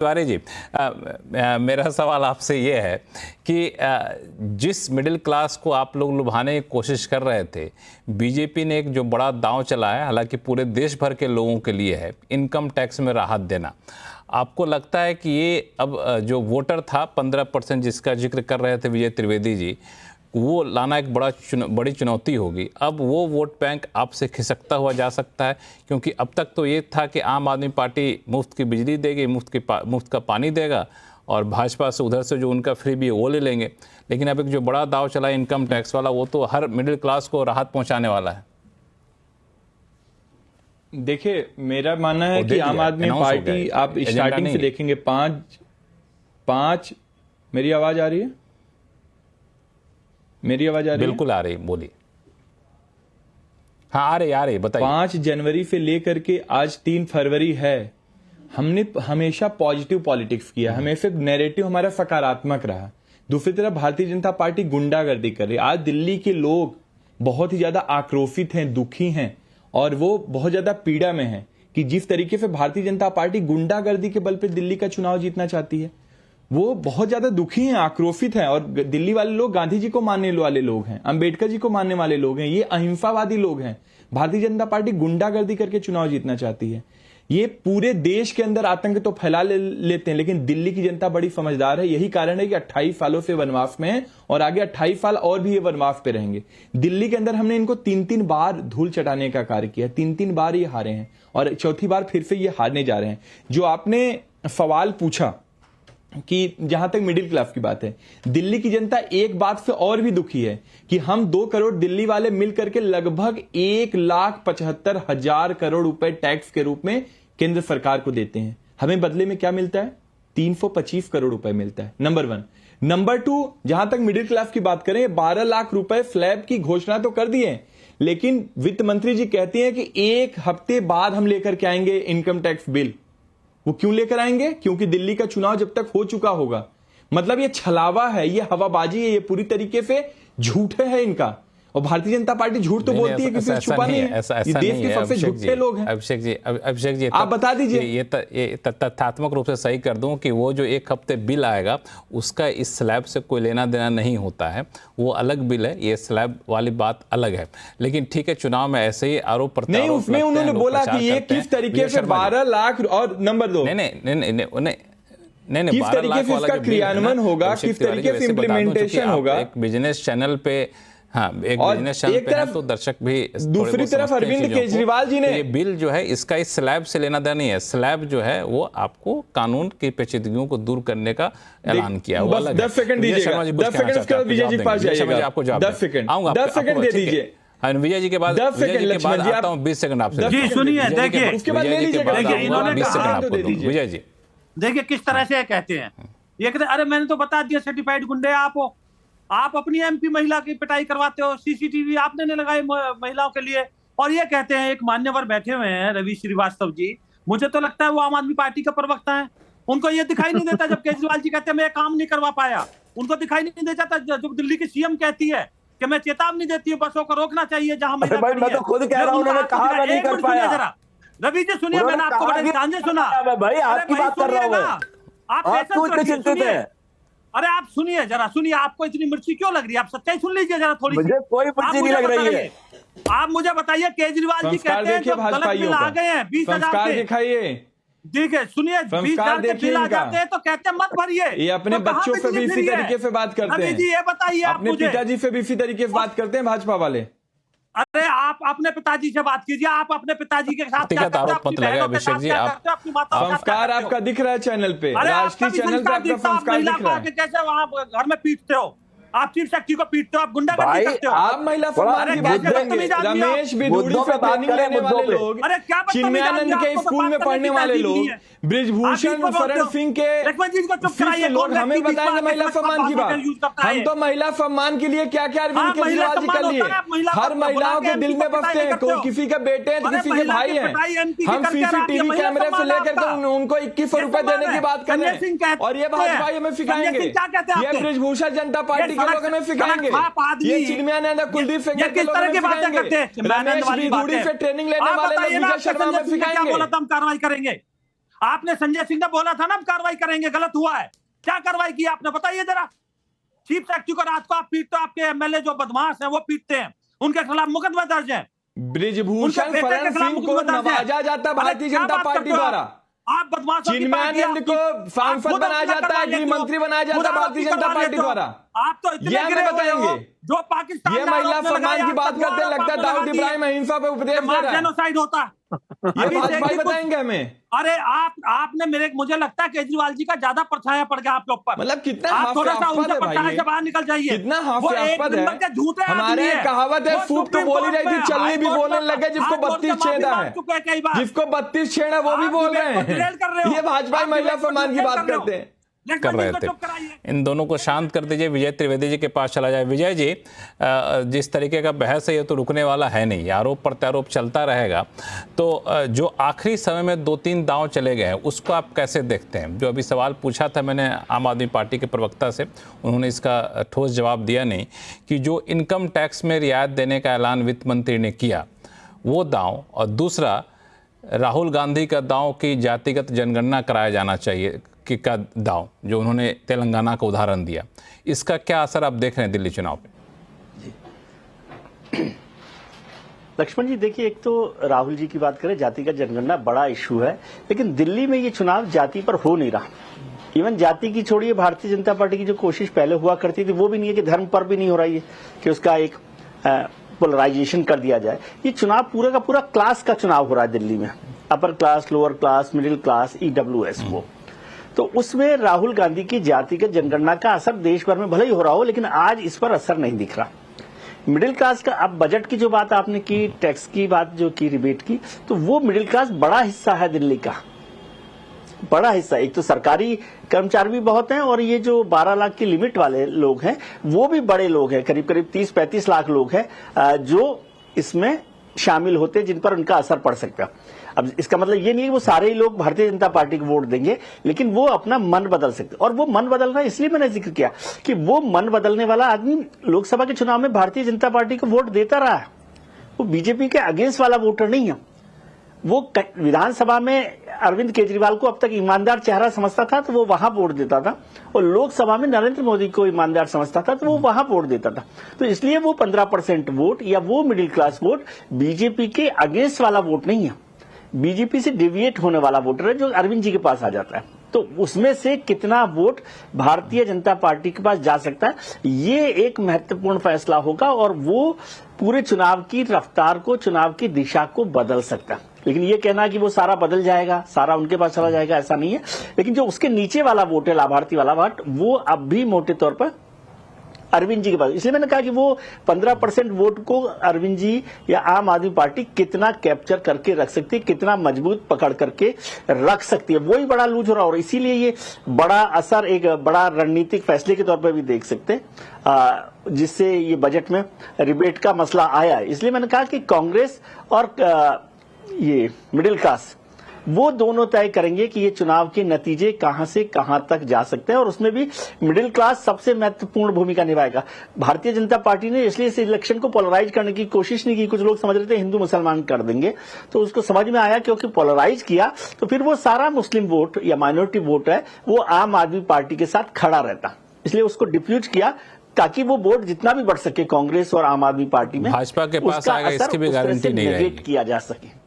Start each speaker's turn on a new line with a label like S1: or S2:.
S1: तिवारी जी, मेरा सवाल आपसे ये है कि जिस मिडिल क्लास को आप लोग लुभाने की कोशिश कर रहे थे, बीजेपी ने एक जो बड़ा दांव चलाया, हालांकि पूरे देश भर के लोगों के लिए है, इनकम टैक्स में राहत देना। आपको लगता है कि ये अब जो वोटर था 15% जिसका जिक्र कर रहे थे विजय त्रिवेदी जी, वो लाना एक बड़ी चुनौती होगी। अब वो वोट बैंक आपसे खिसकता हुआ जा सकता है, क्योंकि अब तक तो ये था कि आम आदमी पार्टी मुफ्त की बिजली देगी, मुफ्त का पानी देगा, और भाजपा से उधर से जो उनका फ्री भी है वो ले लेंगे। लेकिन अब एक जो बड़ा दाव चला इनकम टैक्स वाला, वो तो हर मिडिल क्लास को राहत पहुंचाने वाला है।
S2: देखिए, मेरा मानना है कि आम आदमी पार्टी, आप स्टार्टिंग से देखेंगे, पांच मेरी आवाज आ रही है? मेरी आवाज आ रही है?
S1: बिल्कुल आ रही, बोलिए। हाँ, आ रही, बताइए।
S2: 5 जनवरी से लेकर के आज 3 फरवरी है, हमने हमेशा पॉजिटिव पॉलिटिक्स किया, हमेशा नैरेटिव हमारा सकारात्मक रहा। दूसरी तरफ भारतीय जनता पार्टी गुंडागर्दी कर रही है। आज दिल्ली के लोग बहुत ही ज्यादा आक्रोशित हैं, दुखी हैं, और वो बहुत ज्यादा पीड़ा में हैं कि जिस तरीके से भारतीय जनता पार्टी गुंडागर्दी के बल पे दिल्ली का चुनाव जीतना चाहती है, वो बहुत ज्यादा दुखी हैं, आक्रोशित हैं। और दिल्ली वाले लोग गांधी जी को मानने वाले लोग हैं, अंबेडकर जी को मानने वाले लोग हैं, ये अहिंसावादी लोग हैं। भारतीय जनता पार्टी गुंडागर्दी करके चुनाव जीतना चाहती है। ये पूरे देश के अंदर आतंक तो फैला लेते हैं, लेकिन दिल्ली की जनता बड़ी समझदार है। यही कारण है कि 28 सालों से वनवास में है, और आगे 28 साल और भी ये वनवास पे रहेंगे। दिल्ली के अंदर हमने इनको 3-3 बार धूल चटाने का कार्य किया, 3-3 बार ये हारे हैं, और चौथी बार फिर से ये हारने जा रहे हैं। जो आपने सवाल पूछा कि जहां तक मिडिल क्लास की बात है, दिल्ली की जनता एक बात से और भी दुखी है कि हम 2 करोड़ दिल्ली वाले मिलकर के लगभग 1,75,000 करोड़ रुपए टैक्स के रूप में केंद्र सरकार को देते हैं। हमें बदले में क्या मिलता है? 325 करोड़ रुपए मिलता है, नंबर 1। नंबर 2, जहां तक मिडिल क्लास की बात करें, 12 लाख रुपए स्लैब की घोषणा तो कर दी है, लेकिन वित्त मंत्री जी कहते हैं कि 1 हफ्ते बाद हम लेकर के आएंगे इनकम टैक्स बिल। वो क्यों लेकर आएंगे? क्योंकि दिल्ली का चुनाव जब तक हो चुका होगा। मतलब ये छलावा है, ये हवाबाजी है, ये पूरी तरीके से झूठ है इनका। और भारतीय जनता पार्टी झूठ तो बोलती है, किसी छुपा नहीं है। ये देश के सबसे झूठे लोग हैं।
S1: अभिषेक जी,
S2: आप बता दीजिए।
S1: ये तथ्यात्मक रूप से सही कर दूं कि वो जो 1 हफ्ते बिल आएगा, उसका इस स्लैब से कोई लेना देना नहीं होता है, वो अलग बिल है। ये स्लैब वाली बात अलग है। लेकिन ठीक है, चुनाव में ऐसे ही आरोप प्रत्यारोप
S2: नहीं, उसमें उन्होंने बोला कि ये किस तरीके से 12 लाख, और नंबर 2,
S1: नहीं,
S2: किस तरीके से इसका क्रियान्वयन होगा, किस तरीके से इम्प्लीमेंटेशन होगा।
S1: एक बिजनेस चैनल पे, हाँ, एक बिजनेस चैनल पे है, तो दर्शक भी
S2: दूसरी तरफ अरविंद केजरीवाल जी ने,
S1: ये बिल जो है इसका इस स्लैब से लेना देना नहीं है। स्लैब जो है वो आपको कानून की पेचीदगियों को दूर करने का ऐलान किया।
S2: बस 10 सेकंड दीजिएगा, 10 सेकंड उसके बाद विजय जी के पास जाइएगा।
S1: आपको जवाब
S2: 10 सेकंड
S1: आऊंगा,
S2: 10 सेकंड दे दीजिए।
S1: विजय जी के बाद
S2: 10 सेकंड
S1: आता हूँ, 20 सेकंड आपसे।
S3: जी सुनिए, देखिए,
S2: उसके बाद ले लीजिएगा,
S1: 20 सेकंड आपको दूंगा। विजय जी
S3: देखिए किस तरह से कहते हैं, ये कहते हैं अरे मैंने तो बता दिया सर्टिफाइड गुंडे आप अपनी एमपी महिला की पिटाई करवाते हो, सीसीटीवी आपने नहीं लगाए महिलाओं के लिए। और ये कहते हैं, एक मान्यवर बैठे हुए हैं रवि श्रीवास्तव जी, मुझे तो लगता है वो आम आदमी पार्टी का प्रवक्ता है। उनको ये दिखाई नहीं देता जब केजरीवाल जी कहते हैं मैं काम नहीं करवा पाया, उनको दिखाई नहीं दे जाता जब दिल्ली की सीएम कहती है कि मैं चेतावनी देती हूँ बसों को रोकना चाहिए जहां महिला खड़ी है।
S4: मैं तो खुद कह रहा हूं, उन्होंने कहा मैं नहीं कर पाया।
S3: जरा रवि जी सुनिए, मैंने आपको बड़े ध्यान से सुना।
S4: भाई आपकी बात कर रहा हूं,
S3: आप
S4: क्यों चिंतित है?
S3: अरे आप सुनिए जरा, सुनिए, आपको इतनी मिर्ची क्यों लग रही है? आप सच्चाई सुन लीजिए जरा थोड़ी।
S4: मुझे कोई मिर्ची नहीं लग रही है।
S3: आप मुझे बताइए, केजरीवाल जी कहते हैं जब गलत बिल आ गए हैं 20,000 के,
S2: दिखाइए,
S3: ठीक है सुनिए, 20,000 के बिल आ जाते हैं तो कहते हैं मत भरिए।
S2: ये अपने बच्चों से भी इसी तरीके से बात करते हैं।
S3: जी ये बताइए,
S2: अपने पिताजी से भी इसी तरीके से बात करते हैं भाजपा वाले।
S3: अरे आप अपने पिताजी से बात कीजिए, आप अपने पिताजी के साथ क्या करते हैं, अपनी बहनों के साथ क्या करते हो, अपनी माताओं के साथ क्या
S2: संस्कार
S3: करते हो?
S2: आपका दिख रहा है चैनल पे,
S3: अरे
S2: राष्ट्रीय चैनल पे आपका संस्कार दिख रहा है।
S3: कैसे वहाँ घर में पीटते हो, आप चीफ सेक्रेटरी को पीटते हो, आप गुंडागर्दी करते हो।
S2: आप महिला सम्मान की बात करेंगे, रमेश बिधूड़ी से ट्रेनिंग लेने वाले लोग, चिन्मयानंद के स्कूल में पढ़ने वाले लोग, ब्रिजभूषण शरण सिंह के लोग हमें बताएंगे महिला सम्मान की बात। हम तो महिला सम्मान के लिए क्या क्या अरविंद केजरीवाल जी कर लिए, हर महिलाओं के दिल में बसते हैं, कोई किसी के बेटे हैं, किसी के भाई हैं। हम सीसीटीवी कैमरे से लेकर के उनको 2100 रुपए देने की बात कर रहे हैं, और ये भाजपा हमें सिखाएंगे, ये ब्रिजभूषण जनता पार्टी के लोग हमें सिखाएंगे, ये चिन्मयानंद कुलदीप सेंगर के लोग हमें सिखाएंगे, रमेश बिधूड़ी से ट्रेनिंग लेने वाले लोग विजय शर्मा हमें सिखाएंगे।
S3: कार्रवाई करेंगे। आपने संजय सिंह ने बोला था ना हम कार्रवाई करेंगे, गलत हुआ है। क्या कार्रवाई की आपने बताइए जरा। चीफ सेक्रेटरी को रात को आप पीटते हो, आपके एमएलए जो बदमाश हैं वो पीटते हैं, उनके खिलाफ मुकदमा दर्ज है।
S2: ब्रिजभूषण शरण सिंह को नवाजा जाता भारतीय जनता पार्टी द्वारा,
S3: आप बदमाशों की
S2: चिन्मयानंद को सांसद बनाया जाता है, गृह मंत्री बनाया जाता है भारतीय जनता पार्टी द्वारा।
S3: आप तो इतने
S2: ये हमें
S3: गिरे हुए हो
S2: बताएंगे।
S3: जो पाकिस्तान
S2: ये महिला सम्मान की बात करते लगता है दाऊद इब्राहिम अहिंसा पे उपदेश दे रहा है।
S3: जेनोसाइड होता
S2: ये भाजपा बताएंगे हमें।
S3: अरे आपने मुझे लगता है केजरीवाल जी का ज्यादा परछाया पड़ गया आपके ऊपर।
S2: मतलब कितना
S3: आप थोड़ा सा
S2: हास्यास्पद
S3: उनके
S2: है भाई
S3: परछाई
S2: ये।
S3: से बाहर निकल जाइए।
S2: कितना हास्यास्पद है।
S3: झूठे
S2: हमारे कहावत है, सूप तो बोल ही रही थी, चलनी भी बोलने लगे जिसको 32 छेड़ा है, जिसको 32 छेड़ा है वो भी बोल रहे हैं। ये भाजपा महिला सम्मान की बात करते हैं,
S1: कर रहे थे। इन दोनों को शांत कर दीजिए, विजय त्रिवेदी जी के पास चला जाए। विजय जी, जिस तरीके का बहस है ये तो रुकने वाला है नहीं, आरोप प्रत्यारोप चलता रहेगा। तो जो आखिरी समय में 2-3 दांव चले गए हैं उसको आप कैसे देखते हैं? जो अभी सवाल पूछा था मैंने आम आदमी पार्टी के प्रवक्ता से, उन्होंने इसका ठोस जवाब दिया नहीं, कि जो इनकम टैक्स में रियायत देने का ऐलान वित्त मंत्री ने किया वो दांव, और दूसरा राहुल गांधी का दांव की जातिगत जनगणना कराया जाना चाहिए का दांव, जो उन्होंने तेलंगाना का उदाहरण दिया, इसका क्या असर आप देख रहे हैं दिल्ली चुनाव पे?
S5: लक्ष्मण जी देखिए, एक तो राहुल जी की बात करें, जातिगत जनगणना बड़ा इशू है, लेकिन दिल्ली में ये चुनाव जाति पर हो नहीं रहा। इवन जाति की छोड़िए, भारतीय जनता पार्टी की जो कोशिश पहले हुआ करती थी वो भी नहीं है, कि धर्म पर भी नहीं हो रही है कि उसका एक पोलराइजेशन कर दिया जाए। ये चुनाव पूरा का पूरा क्लास का चुनाव हो रहा है दिल्ली में, upper class, lower class, middle class, EWS वो। तो उसमें राहुल गांधी की जातिगत जनगणना का असर देश भर में भले ही हो रहा हो, लेकिन आज इस पर असर नहीं दिख रहा। मिडिल क्लास का, अब बजट की जो बात आपने की, टैक्स की बात जो की, रिबेट की, तो वो मिडिल क्लास बड़ा हिस्सा है दिल्ली का, बड़ा हिस्सा। एक तो सरकारी कर्मचारी भी बहुत हैं, और ये जो 12 लाख की लिमिट वाले लोग हैं वो भी बड़े लोग हैं, करीब करीब 30-35 लाख लोग हैं जो इसमें शामिल होते हैं, जिन पर उनका असर पड़ सकता है। अब इसका मतलब ये नहीं है कि वो सारे ही लोग भारतीय जनता पार्टी को वोट देंगे, लेकिन वो अपना मन बदल सकते। और वो मन बदलना इसलिए मैंने जिक्र किया कि वो मन बदलने वाला आदमी लोकसभा के चुनाव में भारतीय जनता पार्टी को वोट देता रहा है, वो बीजेपी के अगेंस्ट वाला वोटर नहीं है। वो विधानसभा में अरविंद केजरीवाल को अब तक ईमानदार चेहरा समझता था तो वो वहां वोट देता था, और लोकसभा में नरेंद्र मोदी को ईमानदार समझता था तो वो वहां वोट देता था। तो इसलिए वो 15% वोट या वो मिडिल क्लास वोट बीजेपी के अगेंस्ट वाला वोट नहीं है, बीजेपी से डिविएट होने वाला वोटर है जो अरविंद जी के पास आ जाता है। तो उसमें से कितना वोट भारतीय जनता पार्टी के पास जा सकता है, ये एक महत्वपूर्ण फैसला होगा, और वो पूरे चुनाव की रफ्तार को, चुनाव की दिशा को बदल सकता है। लेकिन ये कहना कि वो सारा बदल जाएगा, सारा उनके पास चला जाएगा, ऐसा नहीं है। लेकिन जो उसके नीचे वाला वोट है, लाभार्थी वाला वोट, वो अब भी मोटे तौर पर अरविंद जी के पास। इसलिए मैंने कहा कि वो 15% वोट को अरविंद जी या आम आदमी पार्टी कितना कैप्चर करके रख सकती है, कितना मजबूत पकड़ करके रख सकती है, वही बड़ा लूज हो रहा है। और इसीलिए ये बड़ा असर एक बड़ा रणनीतिक फैसले के तौर पर भी देख सकते हैं, जिससे ये बजट में रिबेट का मसला आया है। इसलिए मैंने कहा कि कांग्रेस और ये मिडिल क्लास वो दोनों तय करेंगे कि ये चुनाव के नतीजे कहां से कहां तक जा सकते हैं, और उसमें भी मिडिल क्लास सबसे महत्वपूर्ण भूमिका निभाएगा। भारतीय जनता पार्टी ने इसलिए इस इलेक्शन को पोलराइज करने की कोशिश नहीं की। कुछ लोग समझ रहे थे हिंदू मुसलमान कर देंगे, तो उसको समझ में आया क्योंकि पोलराइज किया तो फिर वो सारा मुस्लिम वोट या माइनॉरिटी वोट है वो आम आदमी पार्टी के साथ खड़ा रहता, इसलिए उसको डिफ्यूज किया ताकि वो वोट जितना भी बढ़ सके कांग्रेस और आम आदमी पार्टी में,
S1: भाजपा के पास आएगा इसकी भी गारंटी नहीं रहेगी,
S5: किया जा सके।